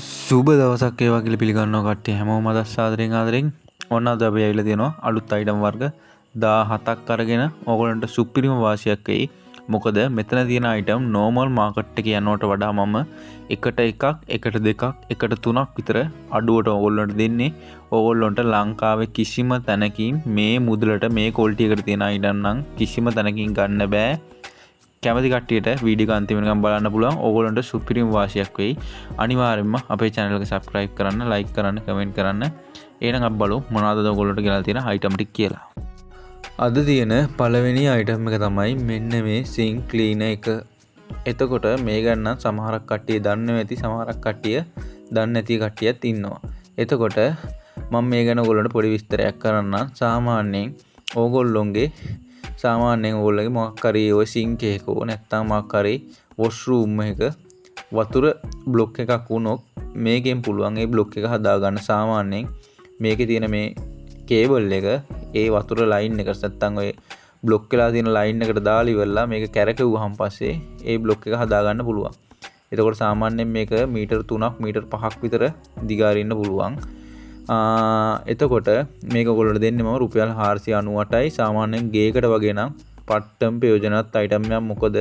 සුබ දවසක් ඒවා කියලා පිළිගන්නවා කට්ටිය හැමෝම අදස් ආදරෙන් ඔන්න අද අපි ඇවිල්ලා තියෙනවා අලුත් අයිටම් වර්ග 17ක් අරගෙන ඕගොල්ලන්ට සුපිරිම වාසියක් වෙයි. මොකද මෙතන තියෙන අයිටම් නෝමල් මාකට් එකේ යනවට වඩා මම එකට එකක්, එකට දෙකක්, එකට තුනක් විතර අඩුවට ඕගොල්ලන්ට දෙන්නේ. ඕගොල්ලන්ට ලංකාවේ කිසිම තැනකින් මේ මුදලට මේ ක්වොලිටි එකට තියෙන අයිටම් නම් කිසිම තැනකින් ගන්න බෑ. කැමති කට්ටියට වීඩියෝ අන්තිම වෙනකම් බලන්න පුළුවන්. ඕගොල්ලන්ට සුපිරිම වාසියක් වෙයි. අනිවාර්යෙන්ම අපේ channel එක subscribe කරන්න, like කරන්න, comment කරන්න. එහෙනම් අපි බලමු මොනවද ඕගොල්ලන්ට ගෙනල්ලා තියෙන item ටික කියලා. අද තියෙන පළවෙනි item එක තමයි මෙන්න මේ sink cleaner එක. එතකොට මේ ගන්න සමහරක් කට්ටිය දන්නේ නැති, සමහරක් කට්ටිය දන්නේ නැති කට්ටියත් ඉන්නවා. එතකොට මම මේ ගැන ඕගොල්ලන්ට පොඩි විස්තරයක් කරන්නම්. සාමාන්‍යයෙන් ඕගොල්ලෝගේ මොකක් හරි ඔය සින්ක් එකක නැත්නම් මොකක් හරි වොෂ්රූම් එකක වතුර බ්ලොක් එකක් වුණොත් මේකෙන් පුළුවන් ඒ බ්ලොක් එක හදාගන්න. සාමාන්‍යයෙන් මේකේ තියෙන මේ කේබල් එක ඒ වතුර ලයින් එකට නැත්නම් ඔය බ්ලොක් වෙලා තියෙන ලයින් එකට දාලා ඉවරලා මේක කැරකෙව්වහම පස්සේ ඒ බ්ලොක් එක හදාගන්න පුළුවන්. එතකොට සාමාන්‍යයෙන් මේක මීටර් 3ක් මීටර් 5ක් විතර දිග අරින්න පුළුවන්. එතකොට මේක ඔයගොල්ලන්ට දෙන්නේ මම රුපියල් 498යි. සාමාන්‍යයෙන් ගේකට වගේ නම් පට්ටම් ප්‍රයෝජනවත් අයිටම් එකක්. මොකද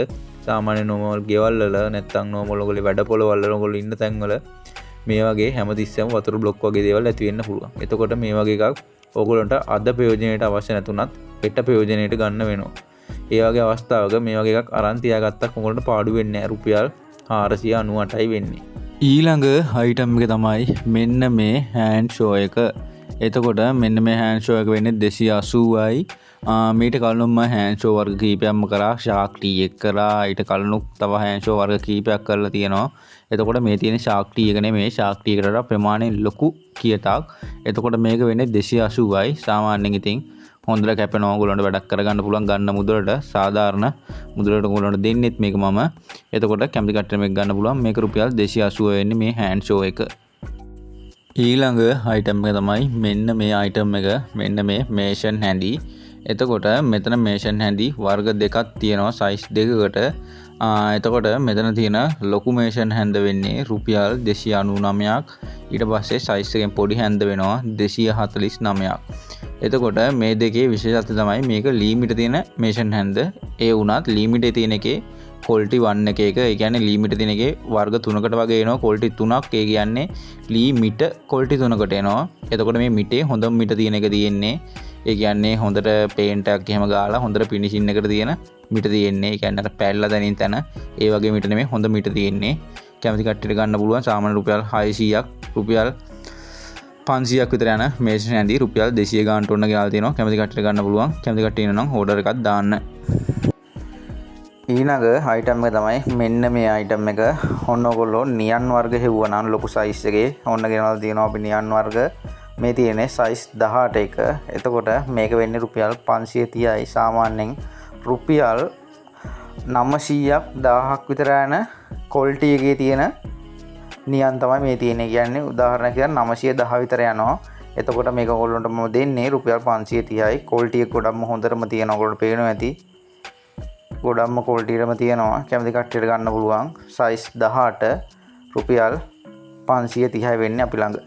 සාමාන්‍ය නෝමල් ගෙවල් වල නැත්නම් නෝමල් ඔයගොල්ලෝ වැඩපොළ වල ඔයගොල්ලෝ ඉන්න තැන්වල මේ වගේ හැමතිස්සෙම වතුර බ්ලොක් වගේ දේවල් ඇති වෙන්න පුළුවන්. එතකොට මේ වගේ එකක් ඔයගොල්ලන්ට අද ප්‍රයෝජනෙට අවශ්‍ය නැතුණත් හෙට ප්‍රයෝජනෙට ගන්න වෙනවා. ඒ වගේ අවස්ථාවක මේ වගේ එකක් අරන් තියාගත්තක් ඔයගොල්ලන්ට පාඩු වෙන්නේ නැහැ. රුපියල් 498යි වෙන්නේ. ඊළඟ අයිටම් එක තමයි මෙන්න මේ හෑන්ඩ් ෂෝ එක. එතකොට මෙන්න මේ හෑන්ඩ් ෂෝ එක වෙන්නේ 280යි. මීට කලිනුම හෑන්ඩ් ෂෝ වර්ග කීපයක්ම කරා. ෂාක් ටී එක කරා. ඊට කලිනුත් තව හෑන්ඩ් ෂෝ වර්ග කීපයක් කරලා තියෙනවා. එතකොට මේ තියෙන ෂාක් ටී එක නෙමෙයි. ෂාක් ටී එකට ප්‍රමාණයෙන් ලොකු කියතක්. එතකොට මේක වෙන්නේ 280යි. සාමාන්‍යයෙන් ඉතින් හොඳට කැපෙනවා. ඔයගොල්ලන්ට වැඩක් කරගන්න පුළුවන් ගන්න මුදලට. සාධාරණ මුදලට ඔයගොල්ලන්ට දෙන්නෙත් මේක මම. එතකොට කැමති කට්ටියට මේක ගන්න පුළුවන්. මේක රුපියල් 280 වෙන්නේ මේ හෑන්ඩ් ෂෝ එක. ඊළඟ අයිටම් එක තමයි මෙන්න මේ අයිටම් එක. මෙන්න මේ මේෂන් හැඳි. එතකොට මෙතන මේෂන් හැඳි වර්ග දෙකක් තියෙනවා සයිස් දෙකකට. එතකොට මෙතන තියෙන ලොකු මේෂන් හැඳ වෙන්නේ රුපියල් 299ක්. ඊට පස්සේ සයිස් එකෙන් පොඩි හැඳ වෙනවා 249ක්. එතකොට මේ දෙකේ විශේෂත්වය තමයි මේක ලිමිට් තියෙන මේෂන් හැඳ. ඒ වුණත් ලිමිට් තියෙන එකේ ක්වොලිටි 1 එක. ඒ කියන්නේ ලිමිට් තියෙන එකේ වර්ග 3කට වගේ එනවා. ක්වොලිටි 3ක්. ඒ කියන්නේ ලිමිට් ක්වොලිටි 3කට එනවා. එතකොට මේ මිටේ හොඳම මිට තියෙන එක තියෙන්නේ. ඒ කියන්නේ හොඳට පේන්ට් එකක් එහෙම ගාලා හොඳට ෆිනිෂින් එකට තියෙන මිට තියෙන්නේ. ඒ කියන්නේ අර පැල්ලා දැනින් තැන ඒ වගේ මිට නෙමෙයි හොඳ මිට තියෙන්නේ. කැමති කට්ටියට ගන්න පුළුවන්. සාමාන්‍ය රුපියල් 600ක් රුපියල් 500ක් විතර යන මේෂන් හැඳි රුපියල් 200 ගානට ඔන්න ගෙනල්ලා තියෙනවා. කැමති කට්ටියට ගන්න පුළුවන්. කැමති කට්ටිය ඉන්නවා නම් ඕඩර් එකක් දාන්න. ඊළඟ අයිටම් එක තමයි මෙන්න මේ අයිටම් එක. ඔන්න ඔයගොල්ලෝ නියන් වර්ග හෙව්වා නම් ලොකු සයිස් එකේ ඔන්න ගෙනල්ලා තියෙනවා අපි නියන් වර්ග. මේ තියෙන්නේ සයිස් 18 එක. එතකොට මේක වෙන්නේ රුපියල් 530යි. සාමාන්‍යයෙන් රුපියල් 900ක් 1000ක් විතර යන ක්වොලිටි එකේ තියෙන නියන් තමයි මේ තියෙන්නේ. කියන්නේ උදාහරණයක් කියන 910 විතර යනවා. එතකොට මේක ඔයගොල්ලන්ට මම දෙන්නේ රුපියල් 530යි. ක්වොලිටි එක ගොඩක්ම හොඳටම තියෙනවා. ඔයගොල්ලන්ට පේනවා ඇති. ගොඩක්ම ක්වොලිටි එකම තියෙනවා. කැමති කට්ටියට ගන්න පුළුවන්. සයිස් 18 රුපියල් 530යි වෙන්නේ අපි ළඟ.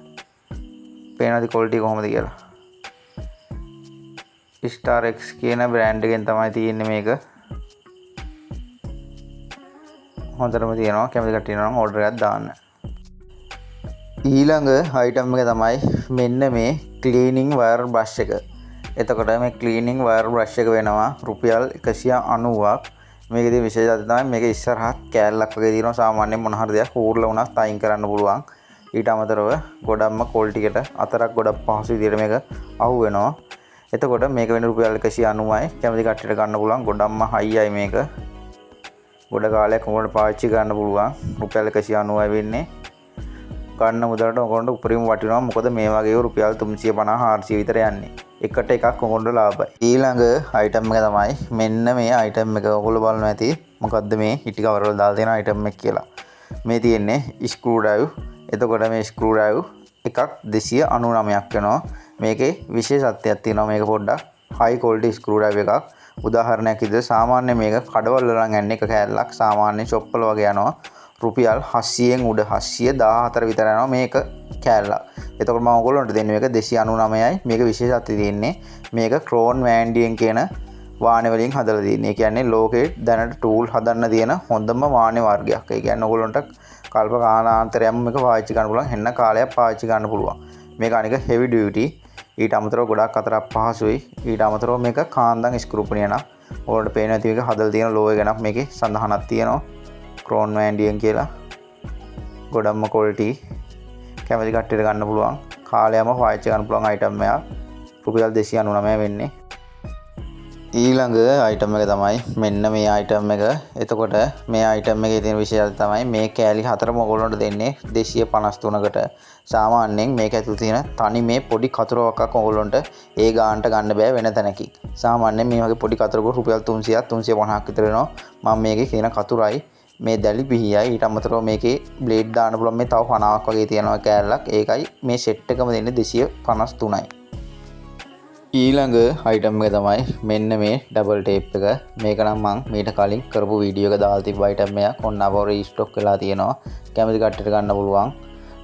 පේනවාද ක්වොලිටි කොහොමද කියලා. Star X කියන බ්‍රෑන්ඩ් එකෙන් තමයි තියෙන්නේ මේක. හොඳටම තියෙනවා. කැමති කට්ටිය නම් ඕඩර් එකක් දාන්න. ඊළඟ අයිටම් එක තමයි මෙන්න මේ ක්ලීනින් වයර් බ්‍රෂ් එක. එතකොට මේ ක්ලීනින් වයර් බ්‍රෂ් එක වෙනවා රුපියල් 190ක්. මේකේදී විශේෂත්වය තමයි මේක ඉස්සරහත් කෑල්ලක් වගේ තියෙනවා. සාමාන්‍යයෙන් මොන හරි දෙයක් ඌර්ලා වුණත් අයින් කරන්න පුළුවන්. ඊට අමතරව ගොඩක්ම ක්වොලිටි එකට අතරක් ගොඩක් පහසු විදිහට මේක අහු වෙනවා. එතකොට මේක වෙන රුපියල් 190යි. කැමති කට්ටියට ගන්න පුළුවන්. ගොඩක්ම හයියි මේක. ගොඩ කාලයක් උඹට පාවිච්චි කරන්න පුළුවන්. රුපියල් 190යි වෙන්නේ. ගන්න මුදලට ඔයගොල්ලන්ට උපරිම වටිනවා. මොකද මේ වගේ රුපියල් 350 400 විතර යන්නේ. එකට එකක් ඔයගොල්ලන්ට ලාභයි. ඊළඟ අයිටම් එක තමයි මෙන්න මේ අයිටම් එක. ඔයගොල්ලෝ බලන්න ඇති මොකද්ද මේ හිටි කවර් වල දාලා තියෙන අයිටම් එක කියලා. මේ තියෙන්නේ ස්ක්‍රූ ඩ්‍රයිව්. එතකොට මේ ස්ක්‍රූ ඩ්‍රයිව් එකක් 299ක් වෙනවා. මේකේ විශේෂත්වයක් තියෙනවා. මේක පොඩ්ඩක් හයි ක්වොලිටි ස්ක්‍රූ ඩ්‍රයිව් එකක්. උදාහරණයක් විදිහට සාමාන්‍ය මේක කඩවල වල නම් යන්නේ එක කෑල්ලක්. සාමාන්‍ය ෂොප් වල වගේ යනවා රුපියල් 700න් උඩ 714 විතර යනවා මේක කෑල්ලක්. එතකොට මම ඔයගොල්ලන්ට දෙන්නේ මේක 299යි. මේක විශේෂත්වය තියෙන්නේ මේක ක්‍රෝන් වෑන්ඩියෙන් කියන වාහනේ වලින් හදලා තියෙන්නේ. ඒ කියන්නේ ලෝකේ දැනට ටූල් හදන්න තියෙන හොඳම වාහනේ වර්ගයක්. ඒ කියන්නේ ඔයගොල්ලන්ට කල්ප කාලාන්තරයක්ම මේක පාවිච්චි කරන්න පුළුවන්. හෙන්න කාලයක් පාවිච්චි කරන්න පුළුවන්. මේක අනික හෙවි ඩියුටි. ඊට අමතරව ගොඩක් අතරක් පහසුයි. ඊට අමතරව මේක කාන්දන් ස්ක්‍රූ පුනියන. ඔයාලට පේන ඇති මේක හදලා තියෙන ලෝය ගැනක් මේකේ සඳහනක් තියෙනවා. ක්‍රෝන් වෑන්ඩියෙන් කියලා. ගොඩක්ම ක්වොලිටි කැමති කට්ටියට ගන්න පුළුවන්. කාලයම පාවිච්චි කරන්න පුළුවන් අයිටම් එකක්. රුපියල් 299 වෙන්නේ. ඊළඟ අයිටම් එක තමයි මෙන්න මේ අයිටම් එක. එතකොට මේ අයිටම් එකේ තියෙන විශේෂය තමයි මේ කෑලි හතරම ඔයගොල්ලන්ට දෙන්නේ 253කට. සාමාන්‍යයෙන් මේක ඇතුළේ තියෙන තනි මේ පොඩි කතුරාවක් ඔයගොල්ලන්ට ඒ ගානට ගන්න බෑ වෙන තැනකින්. සාමාන්‍යයෙන් මේ වගේ පොඩි කතුරක රුපියල් 300ක් 350ක් විතර වෙනවා. මම මේකේ තියෙන කතුරයි මේ දැලි පිහියයි ඊට අමතරව මේකේ බ්ලේඩ් දාන්න පුළුවන් මේ තව 50ක් වගේ තියෙනවා කෑල්ලක්. ඒකයි මේ සෙට් එකම දෙන්නේ 253යි. ඊළඟ අයිටම් එක තමයි මෙන්න මේ ඩබල් ටේප් එක. මේක නම් මම මීට කලින් කරපු වීඩියෝ එක දාලා තිබ්බ අයිටම් එකක්. ඔන්න අපව රීස්ටොක් වෙලා තියෙනවා. කැමති කට්ටියට ගන්න පුළුවන්.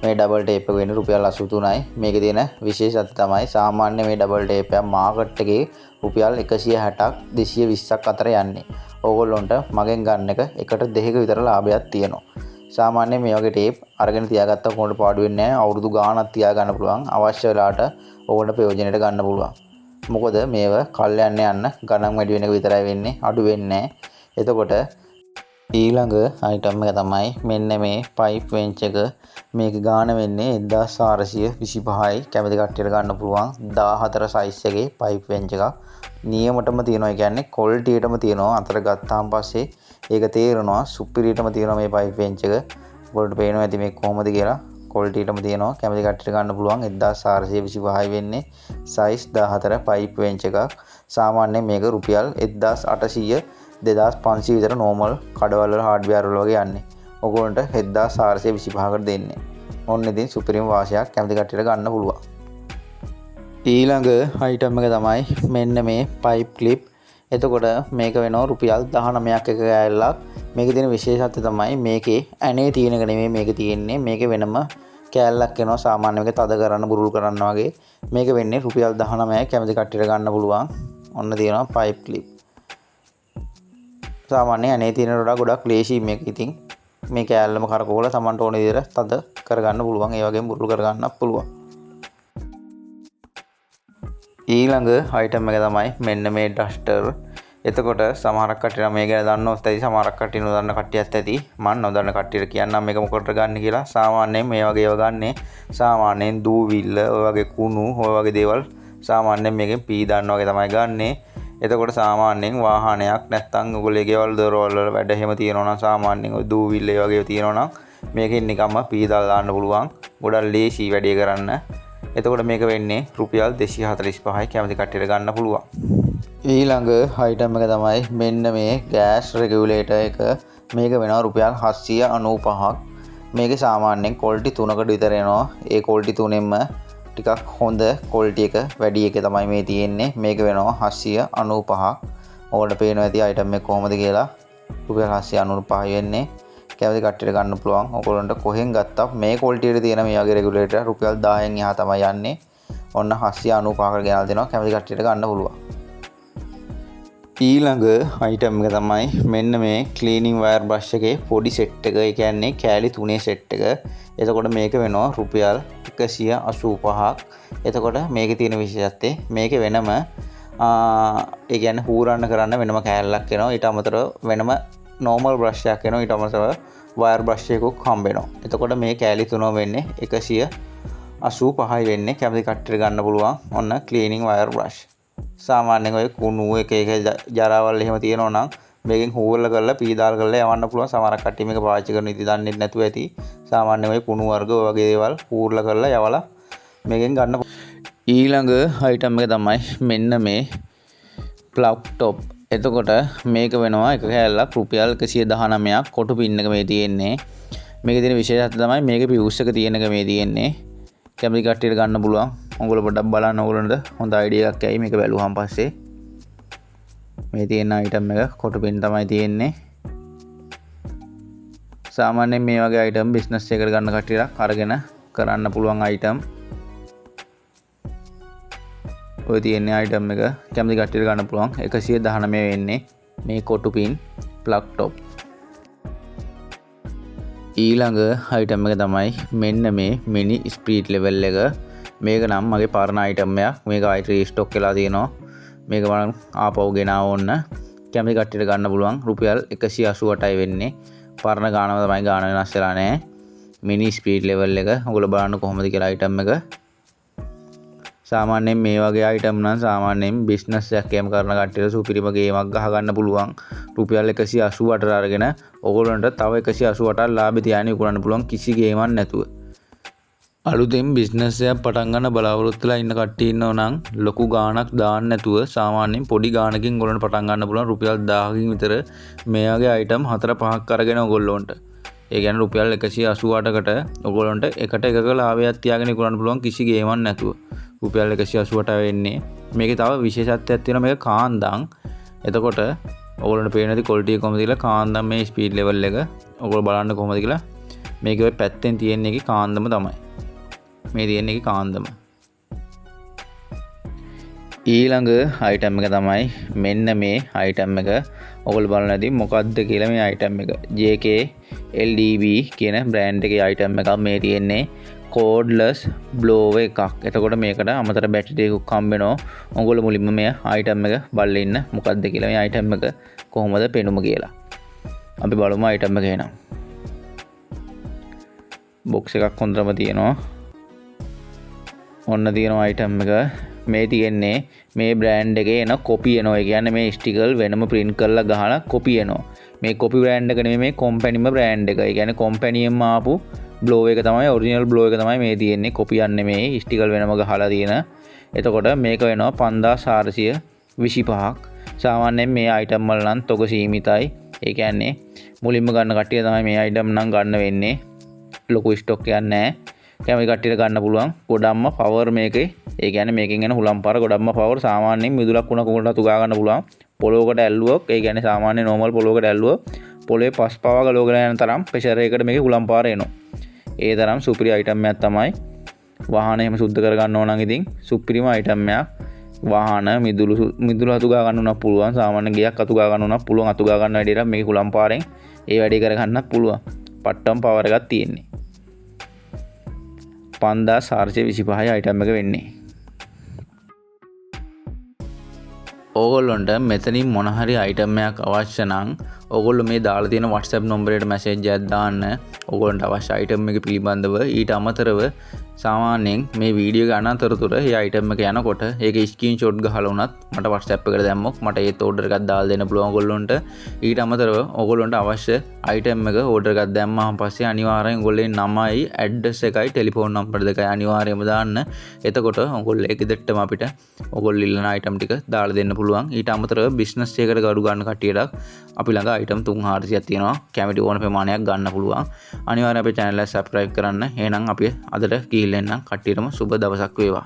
මේ ඩබල් ටේප් එක වෙන්නේ රුපියල් 83යි. මේකේ තියෙන විශේෂත්වය තමයි සාමාන්‍ය මේ ඩබල් ටේප් එක මාකට් එකේ රුපියල් 160ක් 220ක් අතර යන්නේ. ඕගොල්ලොන්ට මගෙන් ගන්න එක එකට දෙකක විතර ලාභයක් තියෙනවා. සාමාන්‍යයෙන් මේ වගේ ටේප් අරගෙන තියාගත්තා කොහොමද පාඩු වෙන්නේ නැහැ. අවුරුදු ගාණක් තියාගන්න පුළුවන්. අවශ්‍ය වෙලාවට ඕගොල්ලන්ට ප්‍රයෝජනෙට ගන්න පුළුවන්. මොකද මේව කල් යන්න ගණන් වැඩි වෙන එක විතරයි වෙන්නේ, අඩු වෙන්නේ නැහැ. එතකොට ඊළඟ අයිටම් එක තමයි මෙන්න මේ පයිප් වෙන්ච් එක. මේක ගාණ වෙන්නේ 1425යි. කැමති කට්ටියට ගන්න පුළුවන් 14 සයිස් එකේ පයිප් වෙන්ච් එකක්. නියමටම තියෙනවා. ඒ කියන්නේ ක්වොලිටියටම තියෙනවා. අතර ගත්තාන් පස්සේ ඒක තේරෙනවා සුපිරියටම තියෙනවා මේ පයිප් වෙන්ච් එක. ඔයාලට පේනවා ඇති මේක කොහොමද කියලා. ක්වොලිටියටම තියෙනවා. කැමති කට්ටියට ගන්න පුළුවන් 1425යි වෙන්නේ. සයිස් 14 පයිප් වෙන්ච් එකක්. සාමාන්‍යයෙන් මේක රුපියල් 1800 2500 විතර නෝමල් කඩවල වල හાર્ඩ්වෙයාර් වල වගේ යන්නේ. ඔයගොල්ලන්ට 1425කට දෙන්නේ. ඔන්න ඉතින් සුපිරිම වාසියක් කැමති කට්ටියට ගන්න පුළුවන්. ඊළඟ අයිටම් එක තමයි මෙන්න මේ පයිප් ක්ලිප්. එතකොට මේක වෙනවා රුපියල් 19ක් එක කෑල්ලක්. මේකේ තියෙන විශේෂත්වය තමයි මේකේ ඇනේ තියෙන එක නෙමෙයි මේක තියෙන්නේ. මේකේ වෙනම කෑල්ලක් එනවා. සාමාන්‍ය මේක තද කරන්න බුරුල් කරන්න වගේ. මේක වෙන්නේ රුපියල් 19යි. කැමති කට්ටියට ගන්න පුළුවන්. ඔන්න තියෙනවා පයිප් ක්ලිප්. සාමාන්‍ය ඇනේ තියෙන වඩා ගොඩක් ලේසි මේක. ඉතින් මේ කෑල්ලම කරකවලා Tamanට ඕන විදිහට තද කරගන්න පුළුවන්. ඒ වගේම බුරුල් කරගන්නත් පුළුවන්. ඊළඟ අයිටම් එක තමයි මෙන්න මේ ඩස්ටර්. එතකොට සමහරක් කට්ටිය මේ ගැන දන්නවත් ඇති, සමහරක් කට්ටිය නොදන්න කට්ටියත් ඇති. මම නොදන්න කට්ටියට කියන්නම් මේක මොකටද ගන්න කියලා. සාමාන්‍යයෙන් මේ වගේ ඒවා ගන්නේ සාමාන්‍යයෙන් දූවිල්ල, ඔය වගේ කුණු, ඔය වගේ දේවල් සාමාන්‍යයෙන් මේකෙන් පී දාන්න වගේ තමයි ගන්නෙ. එතකොට සාමාන්‍යයෙන් වාහනයක් නැත්තම් ඔයගොල්ලෝ ගෙවල් දොරවල් වල වැඩ එහෙම තියෙනවා නම් සාමාන්‍යයෙන් ඔය දූවිල්ල ඒ වගේ තියෙනවා නම් මේකෙන් නිකම්ම පී දාලා දාන්න පුළුවන්. ගොඩක් ලේසි වැඩේ කරන්න. එතකොට මේක වෙන්නේ රුපියල් 245යි. කැමති කට්ටියට ගන්න පුළුවන්. ඊළඟ අයිටම් එක තමයි මෙන්න මේ ගෑස් රෙගියුලේටර් එක. මේක වෙනවා රුපියල් 795ක්. මේකේ සාමාන්‍යයෙන් ක්වොලිටි 3කට විතර එනවා. ඒ ක්වොලිටි 3ෙන්ම ටිකක් හොඳ ක්වොලිටි එක වැඩි එක තමයි මේ තියෙන්නේ. මේක වෙනවා 795ක්. ඔයාලට පේනවා ඇති අයිටම් එක කොහොමද කියලා. රුපියල් 795යි වෙන්නේ. කැමති කට්ටියට ගන්න පුළුවන්. ඔයගොල්ලන්ට කොහෙන් ගත්තත් මේ ක්වොලිටියට තියෙන මේ වගේ රෙගියුලේටර් රුපියල් 10න් එහා තමයි යන්නේ. ඔන්න 795කට ගෙනල්ලා දෙනවා. කැමති කට්ටියට ගන්න පුළුවන්. ඊළඟ අයිටම් එක තමයි මෙන්න මේ ක්ලීනින් වයර් බ්‍රෂ් එකේ පොඩි සෙට් එක. ඒ කියන්නේ කෑලි 3 සෙට් එක. එතකොට මේක වෙනවා රුපියල් 185ක්. එතකොට මේකේ තියෙන විශේෂත්වය මේකේ වෙනම ඒ කියන්නේ හූරන්න කරන්න වෙනම කෑල්ලක් එනවා. ඊට අමතරව වෙනම normal brush එකක් එනවා. ඊට අමතරව wire brush එකක් හම්බ වෙනවා. එතකොට මේ කෑලි 3 වෙන්නේ 185යි වෙන්නේ. කැමති කට්ටියට ගන්න පුළුවන්. ඔන්න cleaning wire brush. සාමාන්‍යයෙන් ඔය කුණු එක ජරාවල් එහෙම තියෙනවා නම් මේකෙන් හූරලා කරලා පීදාල් කරලා යවන්න පුළුවන්. සමහරක් කට්ටිය මේක පාවිච්චි කරන ඉතින් දන්නේ නැතුව ඇති. සාමාන්‍යයෙන් ඔය කුණු වර්ග වගේ දේවල් හූරලා කරලා යවලා මේකෙන් ගන්න. ඊළඟ අයිටම් එක තමයි මෙන්න මේ ප්ලග් ටොප්. එතකොට මේක වෙනවා එක කෑල්ලක් රුපියල් 119ක්. කොටු පින් එක මේ තියෙන්නේ. මේකේ තියෙන විශේෂත්වය තමයි මේකේ පියුස් එක තියෙන එක මේ තියෙන්නේ. කැමති කට්ටියට ගන්න පුළුවන්. ඔයගොල්ලෝ පොඩ්ඩක් බලන්න. ඔයගොල්ලන්ට හොඳ අයිඩියා එකක් ඇයි මේක බැලුවාන් පස්සේ. මේ තියෙන අයිටම් එක කොටු පින් තමයි තියෙන්නේ. සාමාන්‍යයෙන් මේ වගේ අයිටම් බිස්නස් එකකට ගන්න කට්ටියට අරගෙන කරන්න පුළුවන් අයිටම්. ඔය තියෙන අයිටම් එක කැමති කට්ටියට ගන්න පුළුවන්. 119 වෙන්නේ මේ කොටු පින් ප්ලග් ටොප්. ඊළඟ අයිටම් එක තමයි මෙන්න මේ මිනි ස්පීඩ් ලෙවල් එක. මේක නම් මගේ පරණ අයිටම් එකක්. මේක ආයෙත් රීස්ටොක් වෙලා තියෙනවා. මේක මම ආපහු ගෙනාව ඕන්න. කැමති කට්ටියට ගන්න පුළුවන්. රුපියල් 188යි වෙන්නේ. පරණ ගානම තමයි ගාන වෙනස් වෙලා නැහැ. මිනි ස්පීඩ් ලෙවල් එක. ඔයගොල්ලෝ බලන්න කොහොමද කියලා අයිටම් එක. සාමාන්‍යයෙන් මේ වගේ අයිටම් නම් සාමාන්‍යයෙන් බිස්නස් එකක් එහෙම කරන කට්ටියට සුපිරිම ගේමක් ගහ ගන්න පුළුවන්. රුපියල් 188ට අරගෙන ඔයගොල්ලන්ට තව 188ට ලාභය තියාගෙන විකුණන්න පුළුවන් කිසි ගේමක් නැතුව. අලුතෙන් බිස්නස් එකක් පටන් ගන්න බලාපොරොත්තු වෙලා ඉන්න කට්ටිය ඉන්නව නම් ලොකු ගාණක් දාන්න නැතුව සාමාන්‍යයෙන් පොඩි ගාණකින් ඔයගොල්ලන්ට පටන් ගන්න පුළුවන්. රුපියල් 1000කින් විතර මේ වගේ අයිටම් 4-5ක් අරගෙන ඔයගොල්ලන්ට. ඒ කියන්නේ රුපියල් 188කට ඔයගොල්ලන්ට එකට එකක ලාභයක් තියාගෙන විකුණන්න පුළුවන් කිසි ගේමක් නැතුව. රුපියල් 188 වෙන්නේ. මේකේ තව විශේෂත්වයක් තියෙනවා. මේක කාන්දම්. එතකොට ඔයගොල්ලන්ට පේන දේ ක්වොලිටි එක කොහොමද කියලා කාන්දම් මේ ස්පීඩ් ලෙවල් එක ඔයගොල්ලෝ බලන්න කොහොමද කියලා. මේකේ ඔය පැත්තෙන් තියෙන එකේ කාන්දම තමයි. මේ තියෙන එකේ කාන්දම. ඊළඟ අයිටම් එක තමයි මෙන්න මේ අයිටම් එක. ඔයගොල්ලෝ බලන්න ඇති මොකද්ද කියලා මේ අයිටම් එක. JK LDB කියන බ්‍රෑන්ඩ් එකේ අයිටම් එකක් මේ තියෙන්නේ. කෝඩ්ලස් බ්ලෝව එකක්. එතකොට මේකට අමතර බැටරි එකක් හම්බ වෙනවා. ඔයගොල්ලෝ මුලින්ම මේ අයිටම් එක බලලා ඉන්න මොකද්ද කියලා මේ අයිටම් එක කොහොමද පෙනුම කියලා. අපි බලමු අයිටම් එක එනවා. බොක්ස් එකක් හොඳටම තියෙනවා. ඔන්න තියෙනවා අයිටම් එක. මේ තියෙන්නේ මේ බ්‍රෑන්ඩ් එකේ එන කොපි එනවා. ඒ කියන්නේ මේ ස්ටිකර් වෙනම print කරලා ගහලා කොපි එනවා. මේ කොපි බ්‍රෑන්ඩ් එක නෙමෙයි මේ කම්පැනිම බ්‍රෑන්ඩ් එක. ඒ කියන්නේ කම්පැනියෙන්ම ආපු බ්ලෝ එක තමයි ඔරිජිනල් බ්ලෝ එක තමයි මේ තියෙන්නේ. කොපියක් නෙමෙයි ස්ටිකර් වෙනම ගහලා තියෙන. එතකොට මේක වෙනවා 5425ක්. සාමාන්‍යයෙන් මේ අයිටම් වල නම් තොග සීමිතයි. ඒ කියන්නේ මුලින්ම ගන්න කට්ටිය තමයි මේ අයිටම් නම් ගන්න වෙන්නේ. ලොකු ස්ටොක් එකක් නැහැ. කැමති කට්ටියට ගන්න පුළුවන්. ගොඩක්ම පවර් මේකේ. ඒ කියන්නේ මේකෙන් එන හුලම් පාර ගොඩක්ම පවර්. සාමාන්‍යයෙන් මිදුලක් වුණ කුකුලට තුගා ගන්න පුළුවන්. පොලොවකට ඇල්ලුවොත් ඒ කියන්නේ සාමාන්‍ය නෝමල් පොලොවකට ඇල්ලුවොත් පොලේ පස් පාව ගලවගෙන යන තරම් ප්‍රෙෂර් එකකට මේකේ හුලම් පාර එනවා. ඒ තරම් සුපිරි අයිටම් එකක් තමයි. වාහන එහෙම සුද්ධ කරගන්න ඕන නම් ඉතින් සුපිරිම අයිටම් එකක්. වාහන මිදුළු අතුගා ගන්න උනත් පුළුවන්. සාමාන්‍ය ගියක් අතුගා ගන්න උනත් පුළුවන්. අතුගා ගන්න වැඩියට මේක හුලම් පාරෙන් ඒ වැඩේ කරගන්නත් පුළුවන්. පට්ටම් පවර් එකක් තියෙන්නේ. 5425යි අයිටම් එක වෙන්නේ. ඕගොල්ලොන්ට මෙතනින් මොන හරි අයිටම් එකක් අවශ්‍ය නම් ඕගොල්ලෝ මේ දාලා තියෙන WhatsApp නම්බරයට මැසේජ් එකක් දාන්න. ඕගොල්ලන්ට අවශ්‍ය අයිටම් එක පිළිබඳව ඊට අමතරව සාමාන්‍යයෙන් මේ වීඩියෝ එක අනතුරතුර මේ අයිටම් එක යනකොට ඒක ස්ක්‍රීන්ෂොට් ගහලා වුණත් මට WhatsApp එකට දැම්මොත් මට ඒත් ඕඩර් එකක් දාලා දෙන්න පුළුවන් ඕගොල්ලොන්ට. ඊට අමතරව ඕගොල්ලොන්ට අවශ්‍ය අයිටම් එක ඕඩර් එකක් දැම්මාම පස්සේ අනිවාර්යෙන් ඕගොල්ලේ නමයි ඇඩ්‍රස් එකයි ටෙලිෆෝන් නම්බර දෙකයි අනිවාර්යයෙන්ම දාන්න. එතකොට ඕගොල්ලෝ ඒක දෙට්ටම අපිට ඕගොල්ලෝ ඉල්ලන අයිටම් ටික දාලා දෙන්න පුළුවන්. ඊට අමතරව බිස්නස් එකකට ගරු ගන්න කට්ටියට අපි ළඟ අයිටම් 300ක් තියෙනවා. කැමති ඕන ප්‍රමාණයක් ගන්න පුළුවන්. අනිවාර්යයෙන් අපේ channel එක subscribe කරන්න. එහෙනම් අපි අදට ගිහින් එන්නම්. කට්ටියටම සුබ දවසක් වේවා.